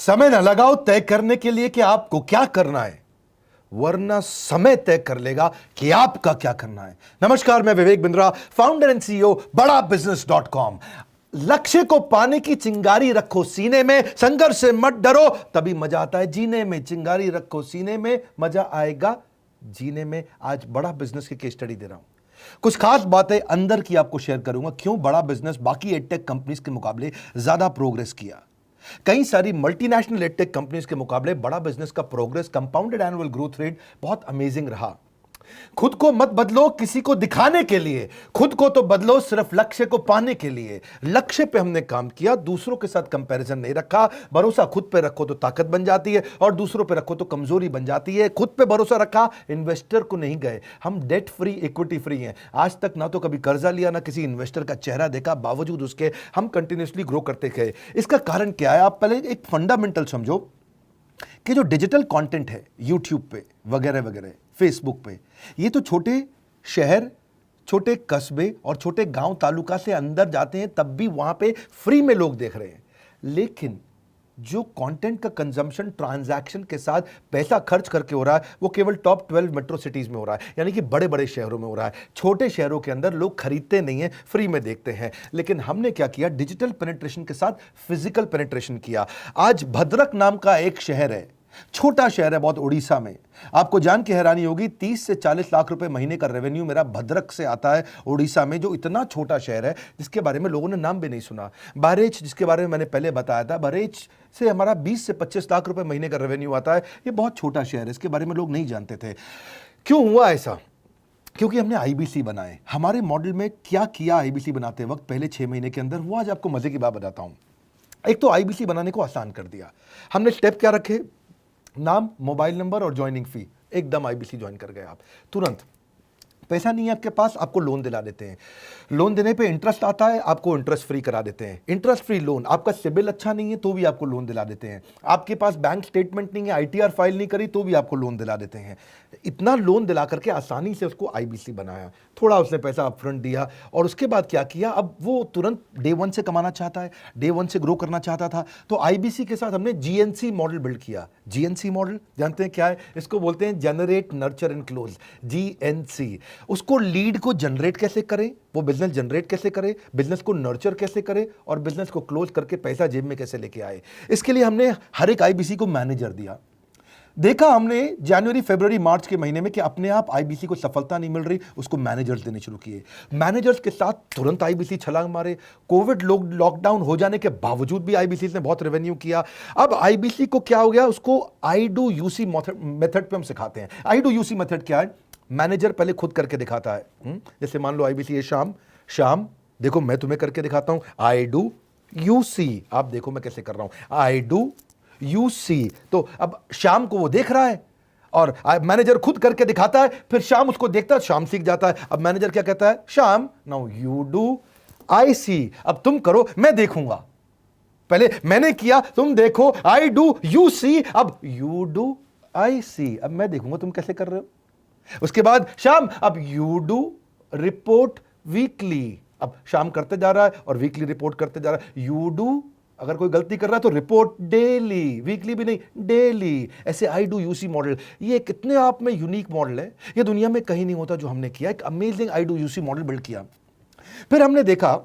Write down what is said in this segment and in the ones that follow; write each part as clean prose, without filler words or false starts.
समय न लगाओ तय करने के लिए कि आपको क्या करना है, वरना समय तय कर लेगा कि आपका क्या करना है। नमस्कार, मैं Vivek Bindra, founder and CEO बड़ा बिजनेस .com। लक्ष्य को पाने की चिंगारी रखो सीने में, संघर्ष से मत डरो, तभी मजा आता है जीने में। चिंगारी रखो सीने में, मजा आएगा जीने में। आज बड़ा बिजनेस की केस स्टडी दे रहा हूं, कुछ खास बातें अंदर की आपको शेयर करूंगा, क्यों बड़ा बिजनेस बाकी एडटेक कंपनीज के मुकाबले ज्यादा प्रोग्रेस किया। कई सारी मल्टीनेशनल एडटेक कंपनीज के मुकाबले बड़ा बिजनेस का progress, compounded annual growth rate बहुत अमेजिंग रहा। खुद को मत बदलो किसी को दिखाने के लिए, खुद को तो बदलो सिर्फ लक्ष्य को पाने के लिए। लक्ष्य पे हमने काम किया, दूसरों के साथ कंपैरिजन नहीं रखा। भरोसा खुद पे रखो तो ताकत बन जाती है, और दूसरों पे रखो तो कमजोरी बन जाती है। खुद पे भरोसा रखा, इन्वेस्टर को नहीं गए। हम डेट फ्री, इक्विटी फ्री हैं। आज तक ना तो कभी कर्जा लिया, ना किसी इन्वेस्टर का चेहरा देखा, बावजूद उसके हम कंटिन्यूसली ग्रो करते गए। इसका कारण क्या है? आप पहले एक फंडामेंटल समझो कि जो डिजिटल कंटेंट है यूट्यूब पे वगैरह वगैरह, फेसबुक पे, ये तो छोटे शहर, छोटे कस्बे और छोटे गांव तालुका से अंदर जाते हैं, तब भी वहां पे फ्री में लोग देख रहे हैं। लेकिन जो कंटेंट का कंजम्पशन ट्रांजैक्शन के साथ पैसा खर्च करके हो रहा है, वो केवल टॉप 12 मेट्रो सिटीज में हो रहा है, यानी कि बड़े बड़े शहरों में हो रहा है। छोटे शहरों के अंदर लोग खरीदते नहीं हैं, फ्री में देखते हैं। लेकिन हमने क्या किया? डिजिटल पेनिट्रेशन के साथ फिजिकल पेनिट्रेशन किया। आज भद्रक नाम का एक शहर है, छोटा शहर है बहुत, उड़ीसा में। आपको जान के हैरानी होगी, 30 से 40 लाख रुपए महीने का रेवेन्यू मेरा भद्रक से आता है, उड़ीसा में, जो इतना छोटा शहर है जिसके बारे में लोगों ने नाम भी नहीं सुना। बहरेच, जिसके बारे में मैंने पहले बताया था, बहरेच से हमारा 20 से 25 लाख रुपए महीने का रेवेन्यू आता है। ये बहुत छोटा शहर है, इसके बारे में लोग नहीं जानते थे। क्यों हुआ ऐसा? क्योंकि हमने आईबीसी बनाए। हमारे मॉडल में क्या किया आईबीसी बनाते वक्त, पहले 6 महीने के अंदर? वो आज आपको मजे की बात बताता हूं। एक तो आईबीसी बनाने को आसान कर दिया हमने। स्टेप क्या रखे? नाम, मोबाइल नंबर और ज्वाइनिंग फी। एकदम आईबीसी ज्वाइन कर गए आप तुरंत। पैसा नहीं है आपके पास, आपको लोन दिला देते हैं। लोन देने पे इंटरेस्ट आता है, आपको इंटरेस्ट फ्री करा देते हैं। Interest free loan. आपका सिबिल अच्छा नहीं है तो भी आपको लोन दिला देते हैं। आपके पास बैंक स्टेटमेंट नहीं है, आईटीआर फाइल नहीं करी, तो भी आपको लोन दिला देते हैं। इतना लोन दिला करके आसानी से उसको आईबीसी बनाया। थोड़ा उसने पैसा अपफ्रंट दिया, और उसके बाद क्या किया? अब वो तुरंत डे 1 से कमाना चाहता है, डे 1 से ग्रो करना चाहता था। तो आईबीसी के साथ हमने जीएनसी मॉडल बिल्ड किया। जीएनसी मॉडल जानते हैं क्या है? इसको बोलते हैं generate, nurture and close, GNC. उसको लीड को जनरेट कैसे करें, वो बिजनेस जनरेट कैसे करे, बिजनेस को नर्चर कैसे करे, और बिजनेस को क्लोज करके पैसा जेब में कैसे लेके आए। इसके लिए हमने हर एक आईबीसी को मैनेजर दिया। देखा हमने जनवरी, फरवरी, मार्च के महीने में कि अपने आप आईबीसी को सफलता नहीं मिल रही, उसको मैनेजर्स देने शुरू किए। मैनेजर्स के साथ तुरंत आईबीसी छलांग मारे। कोविड लॉकडाउन हो जाने के बावजूद भी आईबीसी ने बहुत रेवेन्यू किया। अब आईबीसी को क्या हो गया? उसको आई डू यूसी मेथड पे हम सिखाते हैं। आई डू यूसी मेथड क्या है? मैनेजर पहले खुद करके दिखाता है। जैसे मान लो आईबीसी है शाम देखो मैं तुम्हें करके दिखाता हूं, आई डू यूसी। आप देखो मैं कैसे कर रहा हूं, आई डू यूसी। तो अब शाम को वो देख रहा है, और मैनेजर खुद करके दिखाता है, फिर शाम उसको देखता है, शाम सीख जाता है। अब मैनेजर क्या कहता है? शाम, नाउ यू डू आई सी। अब तुम करो, मैं देखूंगा। पहले मैंने किया, तुम देखो, आई डू यू सी, अब यू डू आई सी। अब मैं देखूंगा तुम कैसे कर रहे हो। उसके बाद शाम, अब यू डू रिपोर्ट वीकली। अब शाम करते जा रहा है और वीकली रिपोर्ट करते जा रहा है। यू डू, अगर कोई गलती कर रहा है तो रिपोर्ट डेली, वीकली भी नहीं, डेली। ऐसे आई डू यूसी मॉडल, ये कितने आप में यूनिक मॉडल है, ये दुनिया में कहीं नहीं होता जो हमने किया। एक amazing I do UC model build किया। फिर हमने देखा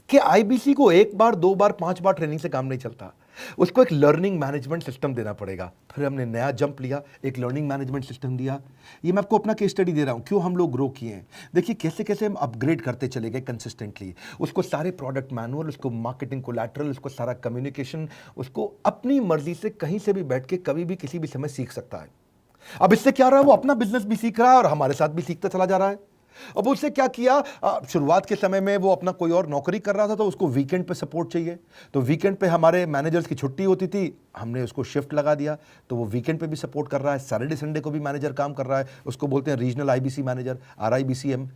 कि आईबीसी को 1 बार, 2 बार, 5 बार ट्रेनिंग से काम नहीं चलता, उसको एक लर्निंग मैनेजमेंट सिस्टम देना पड़ेगा। फिर हमने नया जंप लिया, एक लर्निंग मैनेजमेंट सिस्टम दिया। ये मैं आपको अपना केस स्टडी दे रहा हूं, क्यों हम लोग ग्रो किए हैं। देखिए कैसे कैसे हम अपग्रेड करते चले गए कंसिस्टेंटली। उसको सारे प्रोडक्ट मैनुअल, उसको मार्केटिंग कोलैटरल, उसको सारा कम्युनिकेशन, उसको अपनी मर्जी से कहीं से भी बैठ के कभी भी किसी भी समय सीख सकता है। अब इससे क्या रहा है? वो अपना बिजनेस भी सीख रहा है और हमारे साथ भी सीखता चला जा रहा है। अब उससे क्या किया? शुरुआत के समय में वो अपना कोई और नौकरी कर रहा था, तो उसको वीकेंड पे सपोर्ट चाहिए। तो वीकेंड पे हमारे मैनेजर्स की छुट्टी होती थी, हमने उसको शिफ्ट लगा दिया, तो वो वीकेंड पे भी सपोर्ट कर रहा है। सैटरडे संडे को भी मैनेजर काम कर रहा है। उसको बोलते हैं रीजनल आईबीसी मैनेजर, RIBCM।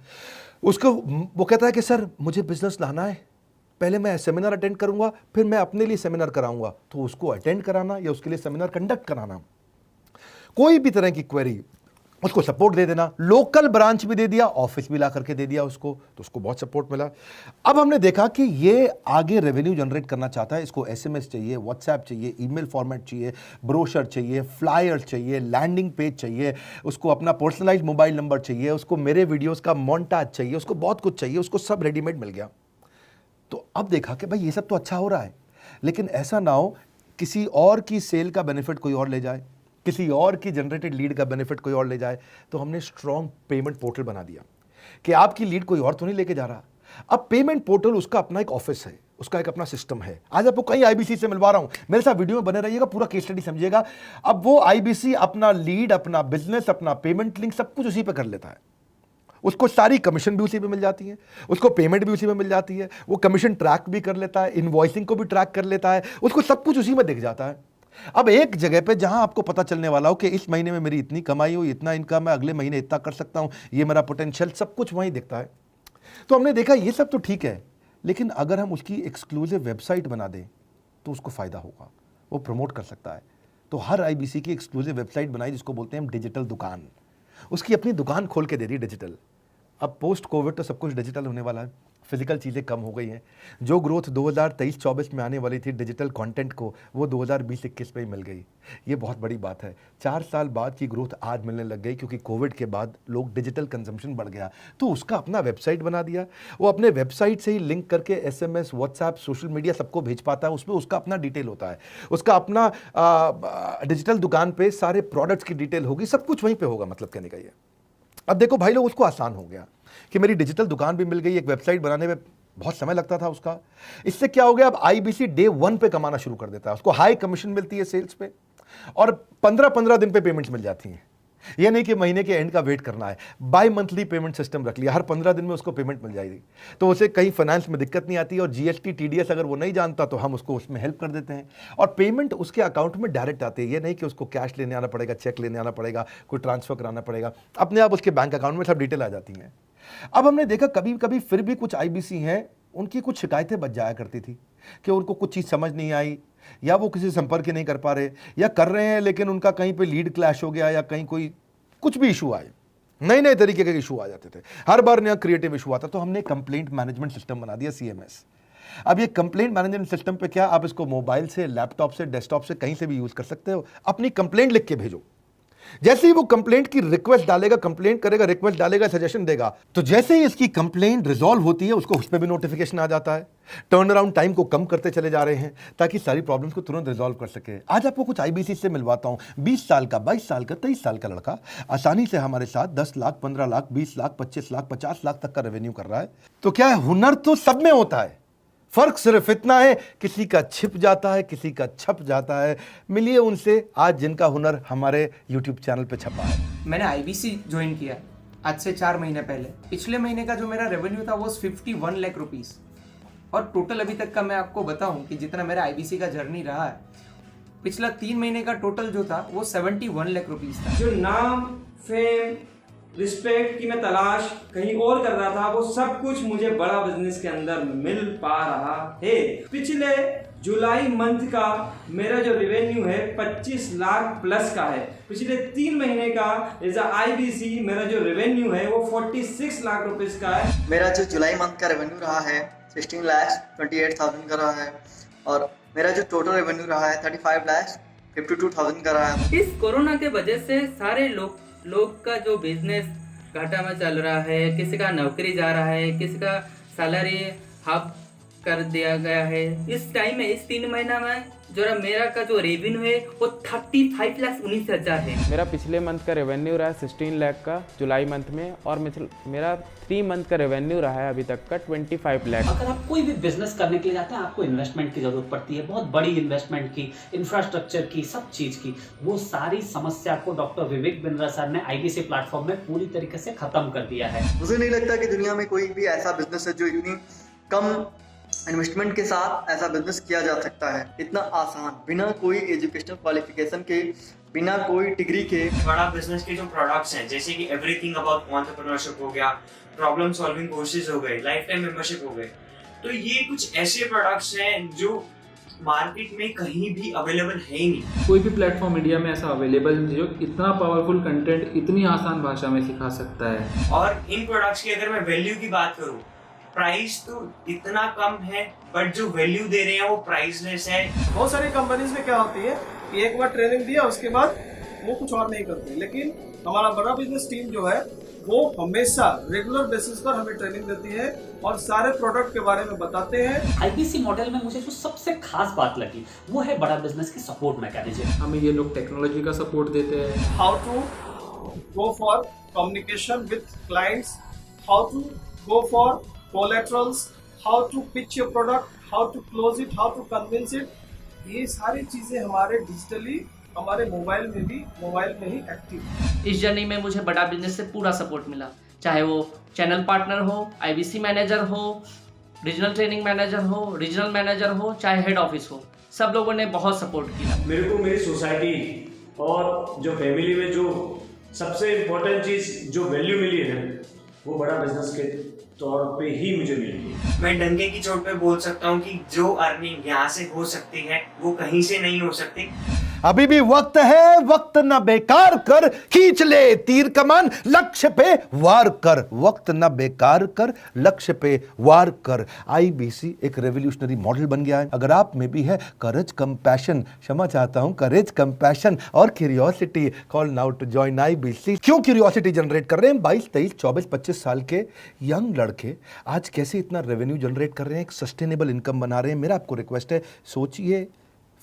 उसको वो कहता है कि सर मुझे बिजनेस लाना है, पहले मैं सेमिनार अटेंड करूंगा, फिर मैं अपने लिए सेमिनार कराऊंगा। तो उसको अटेंड कराना या उसके लिए सेमिनार कंडक्ट कराना, कोई भी तरह की क्वेरी, उसको सपोर्ट दे देना, लोकल ब्रांच भी दे दिया, ऑफिस भी ला करके दे दिया उसको, तो उसको बहुत सपोर्ट मिला। अब हमने देखा कि ये आगे रेवेन्यू जनरेट करना चाहता है, इसको एसएमएस चाहिए, व्हाट्सएप चाहिए, ईमेल फॉर्मेट चाहिए, ब्रोशर चाहिए, फ्लायर चाहिए, लैंडिंग पेज चाहिए, उसको अपना पर्सनलाइज्ड मोबाइल नंबर चाहिए, उसको मेरे वीडियोस का मोन्टाज चाहिए, उसको बहुत कुछ चाहिए, उसको सब रेडीमेड मिल गया। तो अब देखा कि भाई ये सब तो अच्छा हो रहा है, लेकिन ऐसा ना हो किसी और की सेल का बेनिफिट कोई और ले जाए, किसी और की जनरेटेड लीड का बेनिफिट कोई और ले जाए। तो हमने स्ट्रॉन्ग पेमेंट पोर्टल बना दिया कि आपकी लीड कोई और तो नहीं लेके जा रहा। अब पेमेंट पोर्टल उसका अपना एक ऑफिस है, उसका एक अपना सिस्टम है। आज आपको कई आईबीसी से मिलवा रहा हूं, मेरे साथ वीडियो में बने रहिएगा, पूरा केस स्टडी समझिएगा। अब वो आईबीसी अपना लीड, अपना बिजनेस, अपना पेमेंट लिंक सब कुछ उसी पे कर लेता है। उसको सारी कमीशन भी उसी पे मिल जाती है, उसको पेमेंट भी उसी में मिल जाती है, वो कमीशन ट्रैक भी कर लेता है, इनवॉइसिंग को भी ट्रैक कर लेता है, उसको सब कुछ उसी में दिख जाता है। अब एक जगह पे जहां आपको पता चलने वाला हो कि इस महीने में मेरी इतनी कमाई हो, इतना इनकम है, अगले महीने इतना कर सकता हूं, ये मेरा पोटेंशियल, सब कुछ वहीं दिखता है। तो हमने देखा ये सब तो ठीक है, लेकिन अगर हम उसकी एक्सक्लूसिव वेबसाइट बना दें तो उसको फायदा होगा, वो प्रमोट कर सकता है। तो हर आईबीसी की एक्सक्लूसिव वेबसाइट बनाई जिसको बोलते हैं हम डिजिटल दुकान, उसकी अपनी दुकान खोल के दे दी डिजिटल। अब पोस्ट कोविड तो सब कुछ डिजिटल होने वाला है, फिजिकल चीज़ें कम हो गई हैं। जो ग्रोथ 2023-24 में आने वाली थी डिजिटल कंटेंट को, वो 2020-21 में ही मिल गई। ये बहुत बड़ी बात है। 4 साल बाद की ग्रोथ आज मिलने लग गई, क्योंकि कोविड के बाद लोग डिजिटल कंजम्पशन बढ़ गया। तो उसका अपना वेबसाइट बना दिया, वो अपने वेबसाइट से ही लिंक करके एसएमएस, व्हाट्सएप, सोशल मीडिया सबको भेज पाता है। उसमें उसका अपना डिटेल होता है, उसका अपना डिजिटल दुकान पे सारे प्रोडक्ट्स की डिटेल होगी, सब कुछ वहीं पर होगा। मतलब कहने का ये, अब देखो भाई लोग, उसको आसान हो गया कि मेरी डिजिटल दुकान भी मिल गई। एक वेबसाइट बनाने में बहुत समय लगता था उसका, इससे क्या हो गया, अब आईबीसी डे 1 पे कमाना शुरू कर देता है। उसको हाई कमीशन मिलती है सेल्स पे, और 15-15 दिन पे पेमेंट्स मिल जाती हैं। ये नहीं कि महीने के एंड का वेट करना है, बाई मंथली पेमेंट सिस्टम रख लिया, हर 15 दिन में उसको पेमेंट मिल जाएगी। तो उसे कहीं फाइनेंस में दिक्कत नहीं आती, और जीएसटी, टीडीएस अगर वो नहीं जानता तो हम उसको उसमें हेल्प कर देते हैं, और पेमेंट उसके अकाउंट में डायरेक्ट आती है। ये नहीं कि उसको कैश लेने आना पड़ेगा, चेक लेने आना पड़ेगा, कोई ट्रांसफर कराना पड़ेगा, अपने आप उसके बैंक अकाउंट में सब डिटेल आ जाती हैं। अब हमने देखा कभी कभी फिर भी कुछ आईबीसी हैं, उनकी कुछ शिकायतें बच जाया करती थी कि उनको कुछ चीज़ समझ नहीं आई, या वो किसी से संपर्क ही नहीं कर पा रहे, या कर रहे हैं लेकिन उनका कहीं पे लीड क्लैश हो गया, या कहीं कोई कुछ भी इशू आए, नए नए तरीके के इशू आ जाते थे, हर बार नया क्रिएटिव इशू आता। तो हमने कंप्लेंट मैनेजमेंट सिस्टम बना दिया, सीएमएस। अब ये कंप्लेंट मैनेजमेंट सिस्टम पे क्या, आप इसको मोबाइल से, लैपटॉप से, डेस्कटॉप से, कहीं से भी यूज कर सकते हो। अपनी कंप्लेंट लिख के भेजो, जैसे ही वो कंप्लेंट की रिक्वेस्ट डालेगा, कंप्लेंट करेगा, रिक्वेस्ट डालेगा, सजेशन देगा, तो जैसे ही इसकी कंप्लेंट रिजॉल्व होती है उसको उस पर भी नोटिफिकेशन आ जाता है। टर्न अराउंड टाइम को कम करते चले जा रहे हैं ताकि सारी प्रॉब्लम्स को तुरंत रिजॉल्व कर सके। आज आपको कुछ आईबीसी से मिलवाता हूं, 20 साल का, 22 साल का, 23 साल का लड़का आसानी से हमारे साथ 10 लाख, 15 लाख, 20 लाख, 25 लाख, 50 लाख तक का रेवेन्यू कर रहा है। तो क्या है, हुनर तो सब में होता है, फर्क सिर्फ इतना है किसी का छिप जाता है, किसी का छप जाता है। मिलिए उनसे आज जिनका हुनर हमारे YouTube चैनल पे छपा है। मैंने आईबीसी ज्वाइन किया आज से 4 महीने पहले। पिछले महीने का जो मेरा रेवेन्यू था वो 51 लाख रुपीस, और टोटल अभी तक का मैं आपको बताऊं कि जितना मेरा आईबीसी का जर्नी रहा है, पिछला 3 महीने का टोटल जो था वो 71 लाख रुपीस था। जो नाम, फेम, रिस्पेक्ट की मैं तलाश कहीं और कर रहा था, वो सब कुछ मुझे बड़ा बिजनेस के अंदर मिल पा रहा है। पिछले जुलाई मंथ का मेरा जो रेवेन्यू है 25 लाख प्लस का है। पिछले 3 महीने का एज अ आईबीसी मेरा जो रेवेन्यू है वो 46 लाख रुपीस का है। मेरा जो जुलाई मंथ का रेवेन्यू रहा है 16 लाख 28,000 का रहा है, और मेरा जो टोटल रेवेन्यू रहा है 35 लाख 52,000 का रहा है। इस कोरोना के वजह से सारे लोग का जो बिजनेस घाटा में चल रहा है, किसी का नौकरी जा रहा है, किसी का सैलरी हाफ कर दिया गया है। इस टाइम में, इस 3 महीना में जो मेरा का जो रेवेन्यू है वो 35,19,000 है। मेरा पिछले मंथ का रेवेन्यू रहा है 16 लाख का जुलाई मंथ में, और मेरा 3 मंथ का रेवेन्यू रहा है अभी तक का 25 लाख। अगर आप कोई भी बिजनेस करने के लिए जाते हैं, आपको इन्वेस्टमेंट की जरूरत पड़ती है, बहुत बड़ी इन्वेस्टमेंट की, इंफ्रास्ट्रक्चर की, सब चीज की। वो सारी समस्या को डॉक्टर विवेक बिंद्रा सर ने आईबीसी प्लेटफॉर्म में पूरी तरीके से खत्म कर दिया है। मुझे नहीं लगता कि दुनिया में कोई भी ऐसा बिजनेस है जो इतनी कम इन्वेस्टमेंट के साथ ऐसा बिजनेस किया जा सकता है, इतना आसान, बिना कोई एजुकेशनल क्वालिफिकेशन के, बिना कोई डिग्री के। बड़ा बिजनेस के जो प्रोडक्ट्स हैं, जैसे कि एवरीथिंग अबाउट एंटरप्रेन्योरशिप हो गया, प्रॉब्लम सॉल्विंग कोर्सेज हो गए, लाइफ टाइम मेंबरशिप हो गए, तो ये कुछ ऐसे प्रोडक्ट्स हैं जो मार्केट में कहीं भी अवेलेबल है ही नहीं। कोई भी प्लेटफॉर्म इंडिया में ऐसा अवेलेबल नहीं जो इतना पावरफुल कंटेंट इतनी आसान भाषा में सिखा सकता है। और इन प्रोडक्ट्स की अगर मैं वैल्यू की बात करूं, प्राइस तो इतना कम है बट जो वैल्यू दे रहे हैं वो प्राइसलेस है। बहुत सारी कंपनीज में क्या होती है कि एक बार ट्रेनिंग दिया उसके बाद वो कुछ और नहीं करते, लेकिन हमारा बड़ा बिजनेस टीम जो है वो हमेशा रेगुलर बेसिस पर हमें ट्रेनिंग देती है और सारे प्रोडक्ट के बारे में बताते हैं। आईबीसी मॉडल में मुझे जो सबसे खास बात लगी वो है बड़ा बिजनेस की सपोर्ट मैकेनिज्म। हमें ये लोग टेक्नोलॉजी का सपोर्ट देते हैं। How to go for communication with clients, how to go for collaterals, how to pitch your product, how to close it, how to convince it, ये सारी चीजें हमारे डिजिटली हमारे मोबाइल में ही एक्टिव है। इस जर्नी में मुझे बड़ा बिजनेस से पूरा सपोर्ट मिला, चाहे वो चैनल पार्टनर हो, आईबीसी मैनेजर हो, रीजनल ट्रेनिंग मैनेजर हो, रीजनल मैनेजर हो, चाहे हेड ऑफिस हो, सब लोगों ने बहुत सपोर्ट किया। मेरे को मेरी सोसाइटी और जो फैमिली में जो सबसे इम्पोर्टेंट चीज़ जो वैल्यू मिली है वो बड़ा बिजनेस के तौर पे ही मुझे मिली। मैं डंके की चोट पे बोल सकता हूँ कि जो अर्निंग यहाँ से हो सकती है वो कहीं से नहीं हो सकती। अभी भी वक्त है, वक्त न बेकार कर, खींच ले तीर कमान, लक्ष्य पे वार कर, वक्त न बेकार कर, लक्ष्य पे वार कर। आईबीसी एक रेवोल्यूशनरी मॉडल बन गया है। अगर आप में भी है करेज, कंपैशन, क्षमा चाहता हूं, करेज, कंपैशन और curiosity, call now to join IBC. क्यों क्यूरियोसिटी जनरेट कर रहे हैं? 22, 23, 24, 25 साल के यंग लड़के आज कैसे इतना रेवेन्यू जनरेट कर रहे हैं, एक सस्टेनेबल इनकम बना रहे हैं। मेरा आपको रिक्वेस्ट है, सोचिए,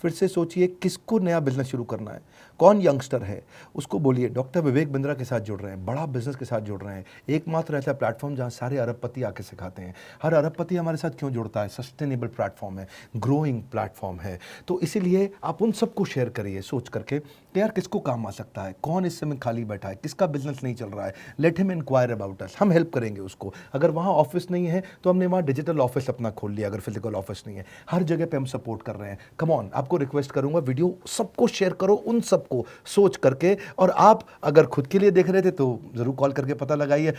फिर से सोचिए, किसको नया बिजनेस शुरू करना है, कौन यंगस्टर है, उसको बोलिए डॉक्टर विवेक बिंद्रा के साथ जुड़ रहे हैं, बड़ा बिजनेस के साथ जुड़ रहे हैं। एकमात्र ऐसा प्लेटफॉर्म जहां सारे अरबपति आके सिखाते हैं। हर अरबपति हमारे साथ क्यों जुड़ता है? सस्टेनेबल प्लेटफॉर्म है, ग्रोइंग प्लेटफॉर्म है। तो इसीलिए आप उन सबको शेयर करिए सोच करके कि यार किसको काम आ सकता है, कौन इस समय खाली बैठा है, किसका बिजनेस नहीं चल रहा है, let him enquire about us, हम हेल्प करेंगे उसको। अगर वहाँ ऑफिस नहीं है तो हमने वहाँ डिजिटल ऑफिस अपना खोल लिया, अगर फिजिकल ऑफिस नहीं है, हर जगह पे हम सपोर्ट कर रहे हैं। कम ऑन, आपको रिक्वेस्ट करूंगा वीडियो सबको शेयर करो, उन सबको सोच करके। और आप अगर खुद के लिए देख रहे थे तो जरूर कॉल करके पता लगाइए।